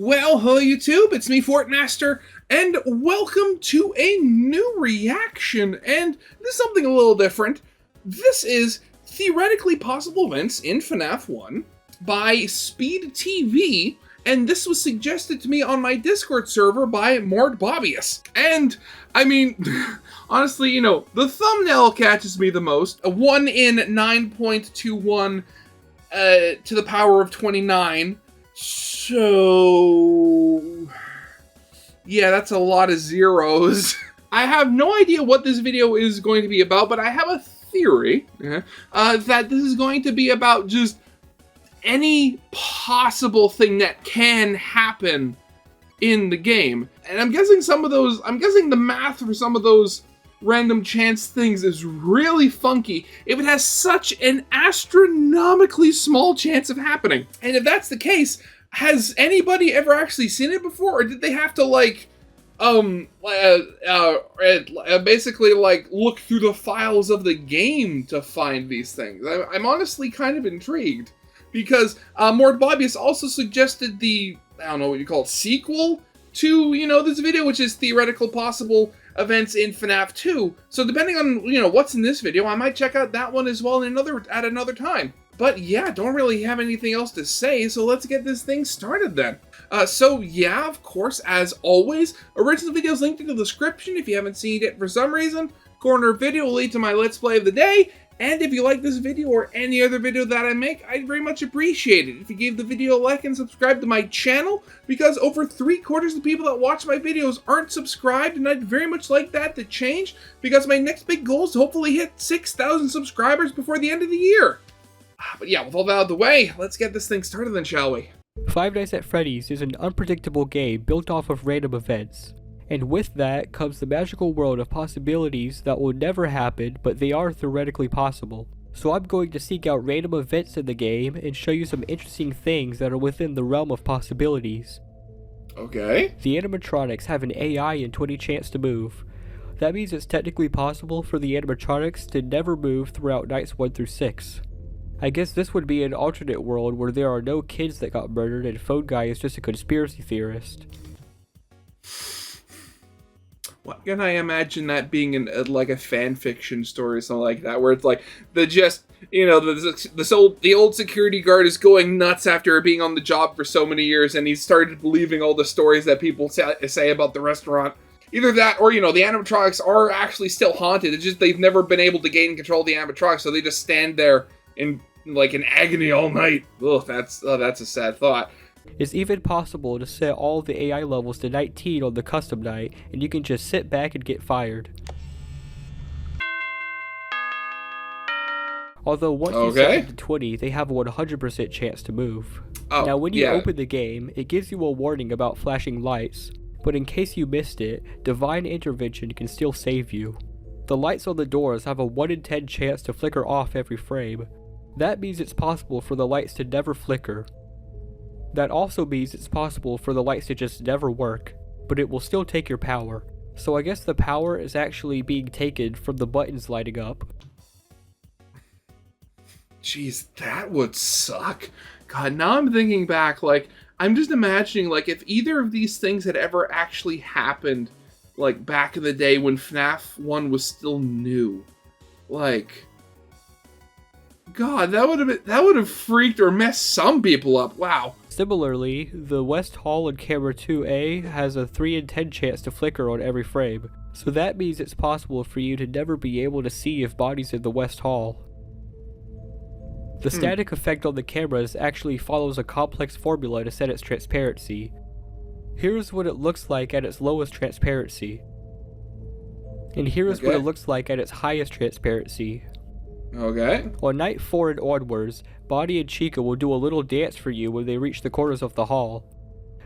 Well, hello YouTube, it's me, Fortmaster, and welcome to a new reaction, and this is something a little different. This is Theoretically Possible Events in Fnaf 1 by Speed TV, and this was suggested to me on my Discord server by Mort Bobbius. And, I mean, honestly, you know, the thumbnail catches me the most. A 1 in 9.21 to the power of 29. So, yeah, that's a lot of zeros. I have no idea what this video is going to be about, but I have a theory that this is going to be about just any possible thing that can happen in the game. And I'm guessing the math for some of those random chance things is really funky if it has such an astronomically small chance of happening. And if that's the case, has anybody ever actually seen it before, or did they have to basically look through the files of the game to find these things? I'm honestly kind of intrigued, because Mort Bobbius also suggested the, I don't know what you call it, sequel to, you know, this video, which is Theoretical Possible Events in Fnaf 2. So depending on, you know, what's in this video, I might check out that one as well at another time. But yeah, don't really have anything else to say, so let's get this thing started then. So yeah, of course, as always, original videos linked in the description if you haven't seen it for some reason. Corner video will lead to my Let's Play of the day. And if you like this video or any other video that I make, I'd very much appreciate it if you gave the video a like and subscribe to my channel, because over 3/4 of the people that watch my videos aren't subscribed, and I'd very much like that to change, because my next big goal is to hopefully hit 6,000 subscribers before the end of the year. But yeah, with all that out of the way, let's get this thing started then, shall we? Five Nights at Freddy's is an unpredictable game built off of random events. And with that comes the magical world of possibilities that will never happen, but they are theoretically possible. So I'm going to seek out random events in the game and show you some interesting things that are within the realm of possibilities. Okay. The animatronics have an AI and 20 chance to move. That means it's technically possible for the animatronics to never move throughout nights 1 through 6. I guess this would be an alternate world where there are no kids that got murdered and Phone Guy is just a conspiracy theorist. What can I imagine that being in like a fan fiction story or something like that, where it's like the old security guard is going nuts after being on the job for so many years, and he's started believing all the stories that people say about the restaurant. Either that, or, you know, the animatronics are actually still haunted. It's just they've never been able to gain control of the animatronics, so they just stand there in like in agony all night. Ugh, that's a sad thought. It's even possible to set all the AI levels to 19 on the custom night, and you can just sit back and get fired. Although once you set it to 20, they have a 100% chance to move. Oh, now when you open the game, it gives you a warning about flashing lights, but in case you missed it, Divine Intervention can still save you. The lights on the doors have a 1 in 10 chance to flicker off every frame. That means it's possible for the lights to never flicker. That also means it's possible for the lights to just never work, but it will still take your power. So I guess the power is actually being taken from the buttons lighting up. Jeez, that would suck. God, now I'm thinking back, like, I'm just imagining, like, if either of these things had ever actually happened, like, back in the day when FNAF 1 was still new. Like, God, that would have freaked or messed some people up. Wow. Similarly, the West Hall in camera 2A has a 3 in 10 chance to flicker on every frame, so that means it's possible for you to never be able to see if bodies in the West Hall. The static effect on the cameras actually follows a complex formula to set its transparency. Here's what it looks like at its lowest transparency. And here's what it looks like at its highest transparency. Okay. On night 4 and onwards, Bonnie and Chica will do a little dance for you when they reach the corners of the hall.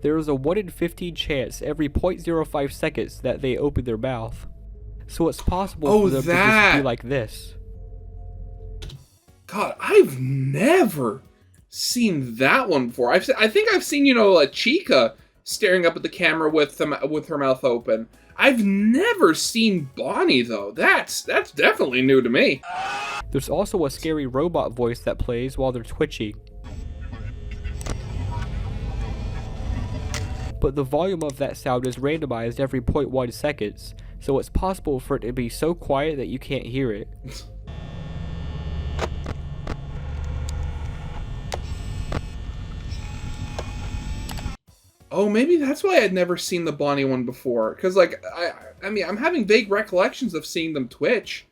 There is a 1 in 15 chance every 0.05 seconds that they open their mouth. So it's possible for them to just be like this. God, I've never seen that one before. I think I've seen, you know, Chica staring up at the camera with her mouth open. I've never seen Bonnie, though. That's definitely new to me. There's also a scary robot voice that plays while they're twitching. but the volume of that sound is randomized every 0.1 seconds, so it's possible for it to be so quiet that you can't hear it. Oh, maybe that's why I'd never seen the Bonnie one before. Because, like, I mean, I'm having vague recollections of seeing them twitch.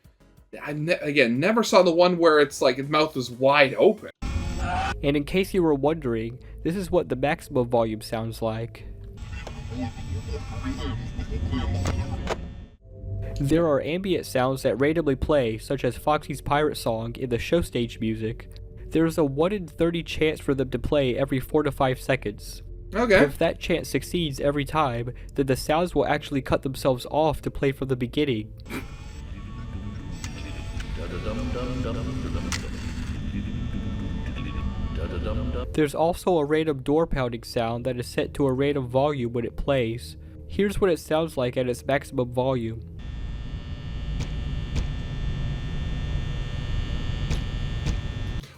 Again, never saw the one where it's like his mouth was wide open. And in case you were wondering, this is what the maximum volume sounds like. There are ambient sounds that randomly play, such as Foxy's pirate song in the show stage music. There is a 1 in 30 chance for them to play every 4 to 5 seconds. Okay. If that chance succeeds every time, then the sounds will actually cut themselves off to play from the beginning. There's also a random door pounding sound that is set to a random volume when it plays. Here's what it sounds like at its maximum volume.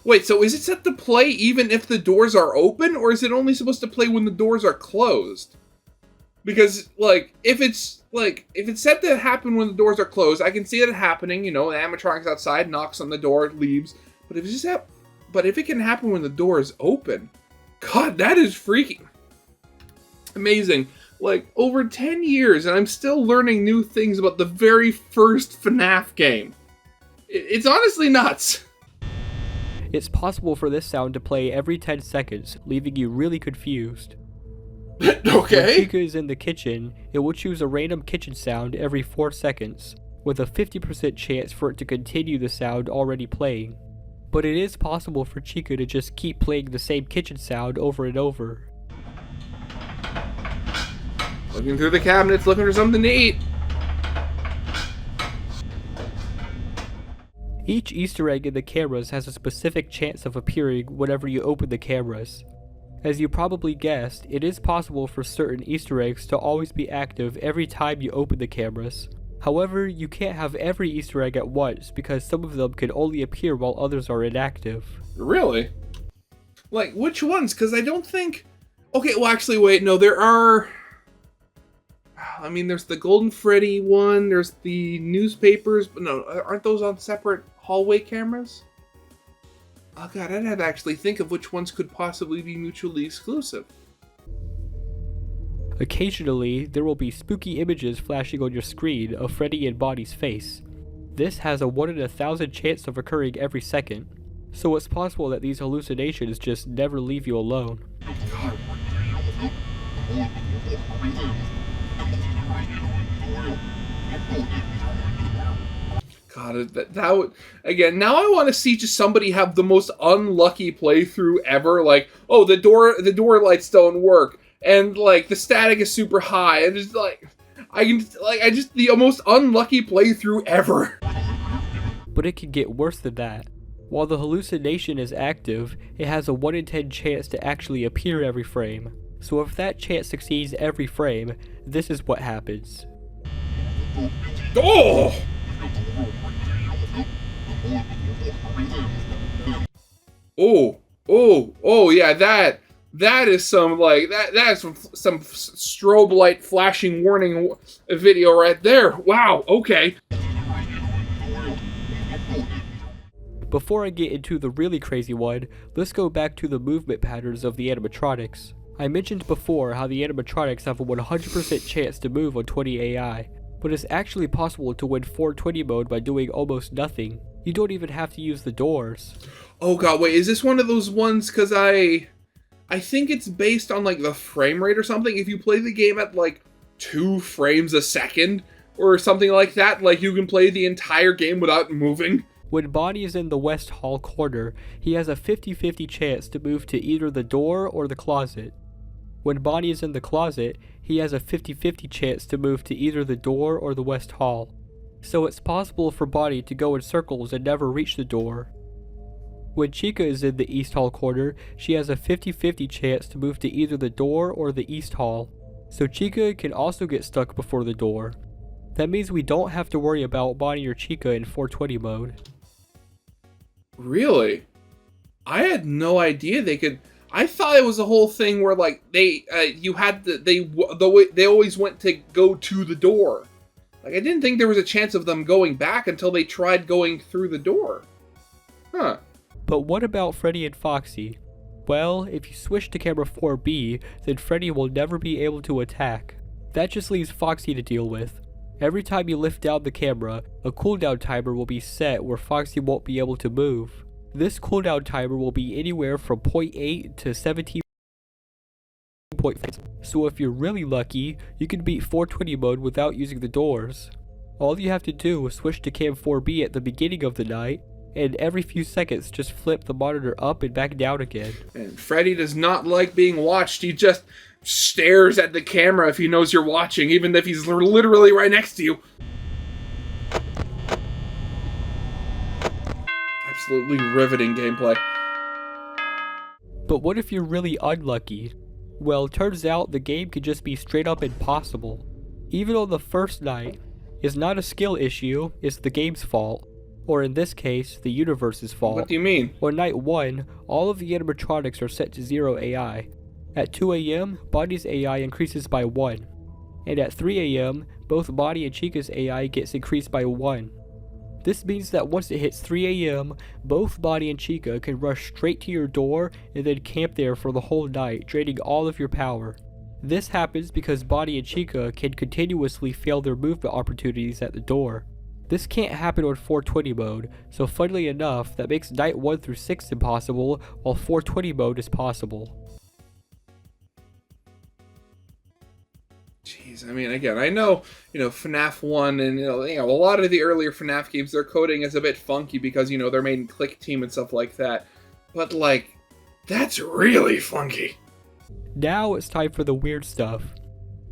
Wait, so is it set to play even if the doors are open, or is it only supposed to play when the doors are closed? Because, like, if it's set to happen when the doors are closed, I can see it happening, you know, the animatronic's outside, knocks on the door, leaves. But if it can happen when the door is open, God, that is freaking amazing. Like, over 10 years, and I'm still learning new things about the very first FNAF game. It's honestly nuts. It's possible for this sound to play every 10 seconds, leaving you really confused. Okay. When Chica is in the kitchen, it will choose a random kitchen sound every 4 seconds, with a 50% chance for it to continue the sound already playing. But it is possible for Chica to just keep playing the same kitchen sound over and over. Looking through the cabinets, looking for something to eat. Each Easter egg in the cameras has a specific chance of appearing whenever you open the cameras. As you probably guessed, it is possible for certain Easter eggs to always be active every time you open the cameras. However, you can't have every Easter egg at once because some of them can only appear while others are inactive. Really? Like, which ones? Because I don't think... Okay, well, actually, wait, no, there are... I mean, there's the Golden Freddy one, there's the newspapers, but no, aren't those on separate hallway cameras? Oh god, I'd have to actually think of which ones could possibly be mutually exclusive. Occasionally, there will be spooky images flashing on your screen of Freddy and Bonnie's face. This has a 1 in 1,000 chance of occurring every second, so it's possible that these hallucinations just never leave you alone. God, that would... Again, now I want to see just somebody have the most unlucky playthrough ever. Like, oh, the door lights don't work, and like the static is super high, and just like the most unlucky playthrough ever. But it can get worse than that. While the hallucination is active, it has a 1 in 10 chance to actually appear every frame. So if that chance succeeds every frame, this is what happens. Oh! Oh, yeah, that is some, like, that's some strobe light flashing warning video right there. Wow, okay. Before I get into the really crazy one, let's go back to the movement patterns of the animatronics. I mentioned before how the animatronics have a 100% chance to move on 20 AI, but it's actually possible to win 420 mode by doing almost nothing. You don't even have to use the doors. Oh god, wait, is this one of those ones, because I think it's based on like the frame rate or something. If you play the game at like 2 frames a second or something like that, like you can play the entire game without moving. When Bonnie is in the West Hall corner, he has a 50-50 chance to move to either the door or the closet. When Bonnie is in the closet, he has a 50-50 chance to move to either the door or the West Hall. So it's possible for Bonnie to go in circles and never reach the door. When Chica is in the East Hall corner, she has a 50-50 chance to move to either the door or the East Hall. So Chica can also get stuck before the door. That means we don't have to worry about Bonnie or Chica in 420 mode. Really? I had no idea they could... I thought it was a whole thing where like you had they always went to go to the door. Like I didn't think there was a chance of them going back until they tried going through the door. Huh. But what about Freddy and Foxy? Well, if you switch to camera 4B, then Freddy will never be able to attack. That just leaves Foxy to deal with. Every time you lift down the camera, a cooldown timer will be set where Foxy won't be able to move. This cooldown timer will be anywhere from 0.8 to 17.5. So if you're really lucky, you can beat 420 mode without using the doors. All you have to do is switch to cam 4B at the beginning of the night, and every few seconds just flip the monitor up and back down again. And Freddy does not like being watched. He just stares at the camera if he knows you're watching, even if he's literally right next to you. Absolutely riveting gameplay. But what if you're really unlucky? Well, turns out the game could just be straight up impossible. Even on the first night, it's not a skill issue, it's the game's fault. Or in this case, the universe's fault. What do you mean? On night 1, all of the animatronics are set to 0 AI. At 2 AM, Bonnie's AI increases by 1. And at 3 AM, both Bonnie and Chica's AI gets increased by 1. This means that once it hits 3 AM, both Bonnie and Chica can rush straight to your door and then camp there for the whole night, draining all of your power. This happens because Bonnie and Chica can continuously fail their movement opportunities at the door. This can't happen on 420 mode, so funnily enough, that makes night 1 through 6 impossible, while 420 mode is possible. Jeez, I mean, again, I know, Fnaf 1 and, a lot of the earlier Fnaf games, their coding is a bit funky because, they're made in Click Team and stuff like that. But, like, that's really funky. Now it's time for the weird stuff.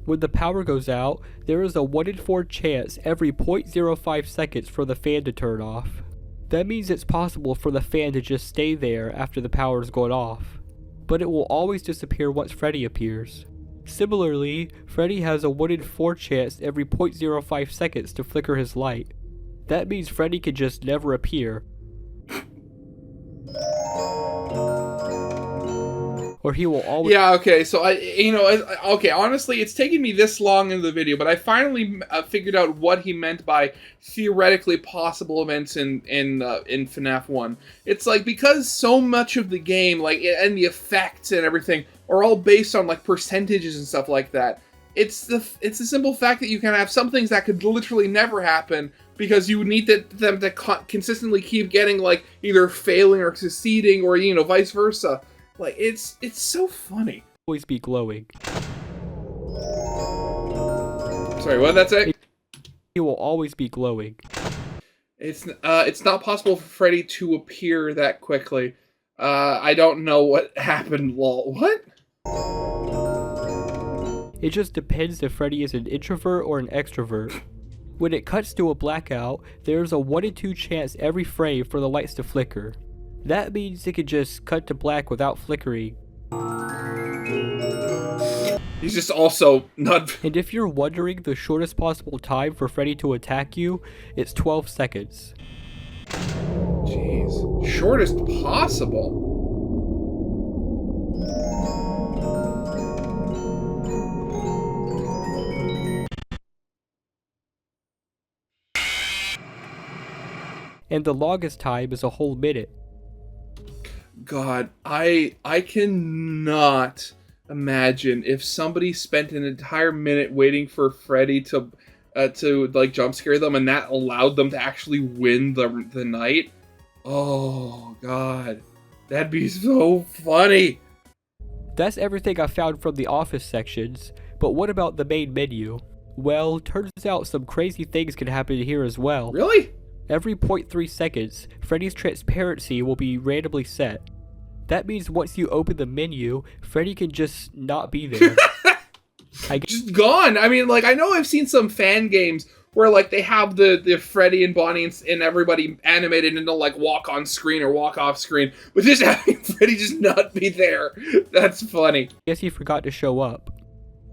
When the power goes out, there is a 1 in 4 chance every 0.05 seconds for the fan to turn off. That means it's possible for the fan to just stay there after the power's gone off. But it will always disappear once Freddy appears. Similarly, Freddy has a 1 in 4 chance every 0.05 seconds to flicker his light. That means Freddy can just never appear. Or he will always... Yeah, okay, so honestly, it's taken me this long in the video, but I finally figured out what he meant by theoretically possible events in FNAF 1. It's like, because so much of the game, and the effects and everything are all based on, percentages and stuff like that, it's the simple fact that you can have some things that could literally never happen because you need them to consistently keep getting, either failing or succeeding or, vice versa. It's so funny. Always be glowing. Sorry, what did that say? He will always be glowing. It's not possible for Freddy to appear that quickly. I don't know what happened, lol. What? It just depends if Freddy is an introvert or an extrovert. When it cuts to a blackout, there's a 1 in 2 chance every frame for the lights to flicker. That means it could just cut to black without flickering. He's just also not... And if you're wondering the shortest possible time for Freddy to attack you, it's 12 seconds. Jeez. Shortest possible? And the longest time is a whole minute. God, I cannot imagine if somebody spent an entire minute waiting for Freddy to jump scare them, and that allowed them to actually win the night. Oh God, that'd be so funny. That's everything I found from the office sections, but what about the main menu? Well, turns out some crazy things can happen here as well. Really? Every 0.3 seconds, Freddy's transparency will be randomly set. That means once you open the menu, Freddy can just not be there. Just gone. I mean, I know I've seen some fan games where, they have the Freddy and Bonnie and everybody animated into, walk on screen or walk off screen, but just having Freddy just not be there, that's funny. Guess he forgot to show up.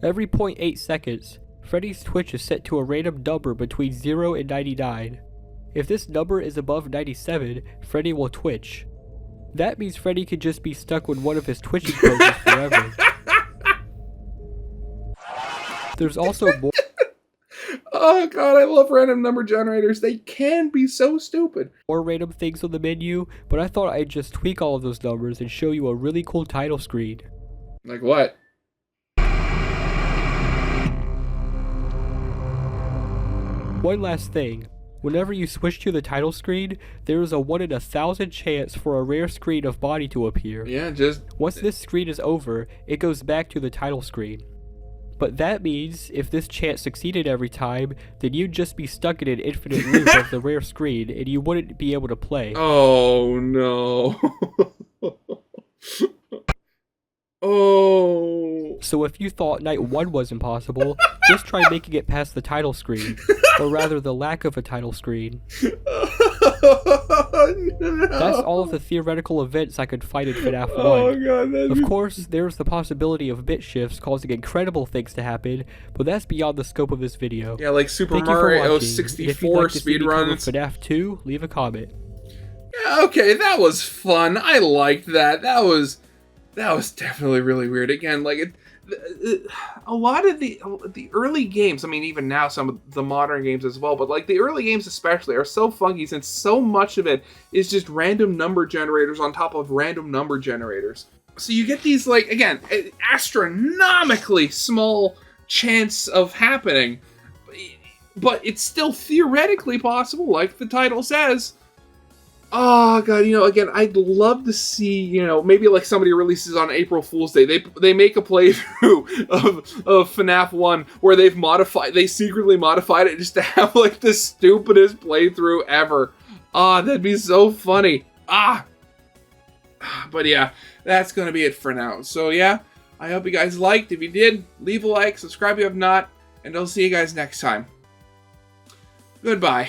Every 0.8 seconds, Freddy's Twitch is set to a random number between 0 and 99. If this number is above 97, Freddy will twitch. That means Freddy could just be stuck with one of his twitching poses forever. There's also more. Oh god, I love random number generators. They can be so stupid. More random things on the menu, but I thought I'd just tweak all of those numbers and show you a really cool title screen. Like what? One last thing. Whenever you switch to the title screen, there is a 1 in 1,000 chance for a rare screen of body to appear. Yeah, just... Once this screen is over, it goes back to the title screen. But that means, if this chance succeeded every time, then you'd just be stuck in an infinite loop of the rare screen, and you wouldn't be able to play. Oh, no. Oh. So if you thought Night 1 was impossible, just try making it past the title screen. Or rather, the lack of a title screen. No. That's all of the theoretical events I could find in Fnaf 1. Oh, God, Of course, there's the possibility of bit shifts causing incredible things to happen, but that's beyond the scope of this video. Yeah, like Super Thank you for Mario watching. 64 If you'd like to see me cover speedruns. Fnaf 2, leave a comment. Yeah, okay, that was fun. I liked that. That was definitely really weird. Again, like a lot of the early games, I mean, even now some of the modern games as well, but like the early games especially are so funky since so much of it is just random number generators on top of random number generators. So you get these, like, again, astronomically small chance of happening, but it's still theoretically possible, like the title says. Oh god, again, I'd love to see, maybe like somebody releases on April Fool's Day. They make a playthrough of FNAF 1 where they secretly modified it just to have like the stupidest playthrough ever. That'd be so funny. But yeah, that's gonna be it for now. So yeah, I hope you guys liked. If you did, leave a like, subscribe if you have not, and I'll see you guys next time. Goodbye.